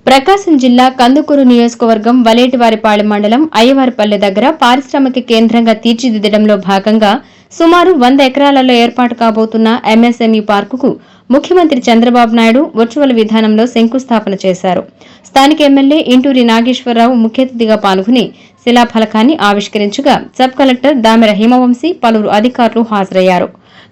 ప్రకాశం జిల్లా కందుకూరు నియోజకవర్గం వలేటివారిపాళెం మండలం అయ్యవారిపల్లె దగ్గర పారిశ్రామిక కేంద్రంగా తీర్చిదిద్దడంలో భాగంగా సుమారు 100 ఎకరాలలో ఏర్పాటు కాబోతున్న ఎంఎస్ఎంఈ పార్కుకు ముఖ్యమంత్రి చంద్రబాబు నాయుడు వర్చువల్ విధానంలో శంకుస్థాపన చేశారు. స్థానిక ఎమ్మెల్యే ఇంటూరి నాగేశ్వరరావు ముఖ్య అతిథిగా పాల్గొని శిలాఫలకాన్ని ఆవిష్కరించగా సబ్ కలెక్టర్ దామెర హిమవంశీ పలువురు అధికారులు హాజరయ్యారు.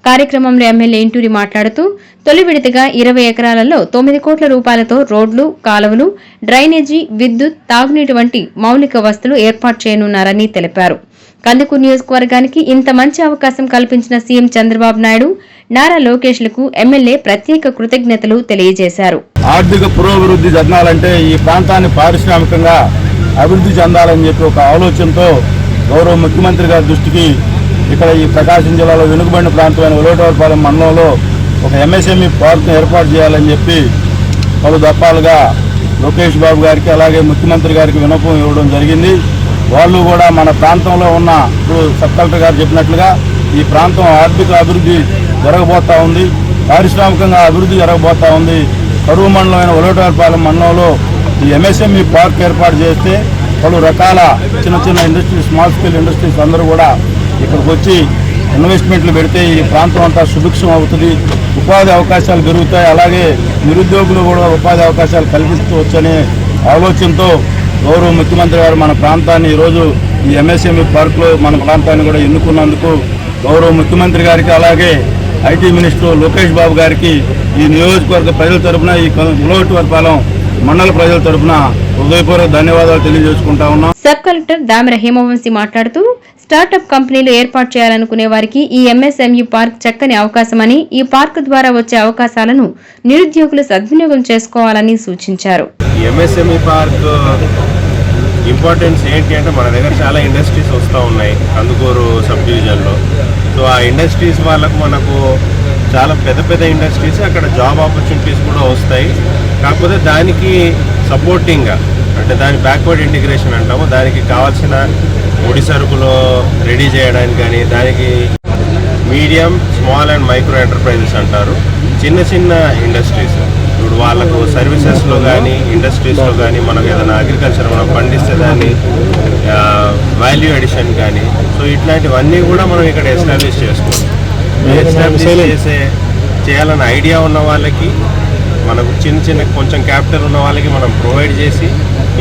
కార్యక్రమంలో ఎమ్మెల్యే ఇంటూరి మాట్లాడుతూ తొలి విడతగా 20 ఎకరాలలో 9 కోట్ల రూపాయలతో రోడ్లు, కాలువలు, డ్రైనేజీ, విద్యుత్, తాగునీటి వంటి మౌలిక వసతులు ఏర్పాటు చేయనున్నారని తెలిపారు. కందుకూరు నియోజకవర్గానికి ఇంత మంచి అవకాశం కల్పించిన సీఎం చంద్రబాబు నాయుడు, నారా లోకేష్లకు ఎమ్మెల్యే ప్రత్యేక కృతజ్ఞతలు తెలియజేశారు. ఆర్థిక పురోభివృద్ధి జరగాలంటే ఈ ప్రాంతాన్ని పారిశ్రామికంగా అభివృద్ధి చెందాలని చెప్పి ఒక ఆలోచనతో గౌరవ ముఖ్యమంత్రి గారి దృష్టికి ఇక్కడ ఈ ప్రకాశం జిల్లాలో వెనుకబడిన ప్రాంతమైన వలేటివారిపాళెం మండలంలో ఒక ఎంఎస్ఎంఈ పార్క్ను ఏర్పాటు చేయాలని చెప్పి పలు దఫాలుగా లోకేష్ బాబు గారికి అలాగే ముఖ్యమంత్రి గారికి విన్నపం ఇవ్వడం జరిగింది. వాళ్ళు కూడా మన ప్రాంతంలో ఉన్న ఇప్పుడు సబ్ కలెక్టర్ గారు చెప్పినట్లుగా ఈ ప్రాంతం ఆర్థిక అభివృద్ధి జరగబోతూ ఉంది, పారిశ్రామికంగా అభివృద్ధి జరగబోతూ ఉంది. కరువు మండలమైన వలేటివారిపాళెం మండలంలో ఈ ఎంఎస్ఎంఈ పార్క్ ఏర్పాటు చేస్తే పలు రకాల చిన్న చిన్న ఇండస్ట్రీస్, స్మాల్ స్కేల్ ఇండస్ట్రీస్ అందరూ కూడా ఇక్కడికి వచ్చి ఇన్వెస్ట్మెంట్లు పెడితే ఈ ప్రాంతం అంతా సుభిక్షం అవుతుంది, ఉపాధి అవకాశాలు పెరుగుతాయి, అలాగే నిరుద్యోగులు కూడా ఉపాధి అవకాశాలు కల్పించవచ్చనే ఆలోచనతో గౌరవ ముఖ్యమంత్రి గారు మన ప్రాంతాన్ని ఈరోజు ఈ ఎంఎస్ఎంఈ పార్కులో మన ప్రాంతాన్ని కూడా ఎన్నుకున్నందుకు గౌరవ ముఖ్యమంత్రి గారికి అలాగే ఐటీ మినిస్టర్ లోకేష్ బాబు గారికి ఈ నియోజకవర్గ ప్రజల తరఫున ఈ వలేటివారిపాళెం మండల ప్రజల తరఫున హృదయపూర్వక ధన్యవాదాలు తెలియజేసుకుంటా ఉన్నాం. సబ్ కలెక్టర్ దామెర హిమవంశీ మాట్లాడుతూ స్టార్టప్ కంపెనీలు ఏర్పాటు చేయాలనుకునే వారికి ఈ ఎంఎస్ఎంఈ పార్క్ చక్కని అవకాశమని, ఈ పార్క్ ద్వారా వచ్చే అవకాశాలను నిరుద్యోగులు సద్వినియోగం చేసుకోవాలని సూచించారు. ఎంఎస్ఎంఈ పార్క్ ఇంపార్టెన్స్ ఏంటి అంటే మన దగ్గర చాలా ఇండస్ట్రీస్ వస్తూ ఉన్నాయి కందుకూరు సబ్ డివిజన్లో. సో ఆ ఇండస్ట్రీస్ వాళ్ళకు మనకు చాలా పెద్ద పెద్ద ఇండస్ట్రీస్, అక్కడ జాబ్ ఆపర్చునిటీస్ కూడా వస్తాయి. కాకపోతే దానికి సపోర్టింగ్గా అంటే దాని బ్యాక్వర్డ్ ఇంటిగ్రేషన్ అంటాము, దానికి కావాల్సిన ముడి సరుకులు రెడీ చేయడానికి కానీ, దానికి medium, small and micro enterprises అంటారు, చిన్న చిన్న ఇండస్ట్రీస్. ఇప్పుడు వాళ్ళకు సర్వీసెస్లో కానీ ఇండస్ట్రీస్లో కానీ మనకు ఏదైనా అగ్రికల్చర్ మనం పండిస్తే దాన్ని వాల్యూ అడిషన్ కానీ, సో ఇట్లాంటివన్నీ కూడా మనం ఇక్కడ ఎస్టాబ్లిష్ చేసుకోవాలి. ఎస్టాబ్లిష్ చేయాలన్న ఐడియా ఉన్న వాళ్ళకి, మనకు చిన్న చిన్న కొంచెం క్యాపిటల్ ఉన్న వాళ్ళకి మనం ప్రొవైడ్ చేసి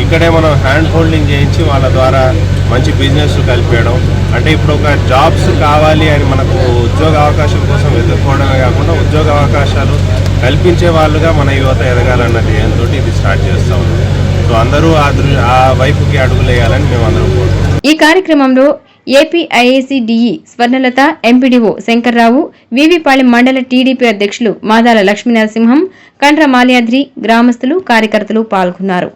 ఇక్కడే మనం హ్యాండ్ హోల్డింగ్ చేయించి వాళ్ళ ద్వారా మంచి బిజినెస్ కలిపేయడం. అంటే ఇప్పుడు ఒక జాబ్స్ కావాలి అని మనకు ఉద్యోగ అవకాశాల కోసం వెతుక్కోవడమే కాకుండా ఉద్యోగ అవకాశాలు కల్పించే వాళ్ళుగా మన యువత ఎదగాలన్న ధ్యేయంతో ఇది స్టార్ట్ చేస్తాం. సో అందరూ ఆ వైపుకి అడుగులేయాలని మేము అందరం కోరుకుంటున్నాం. ఈ కార్యక్రమంలో ఏపీఐఏసీడీఈ స్వర్ణలత, ఎంపీడీఓ శంకర్రావు, వివిపాళెం మండల టీడీపీ అధ్యక్షులు మాదాల లక్ష్మీనరసింహం, కండ్ర మాల్యాద్రి, గ్రామస్తులు, కార్యకర్తలు పాల్గొన్నారు.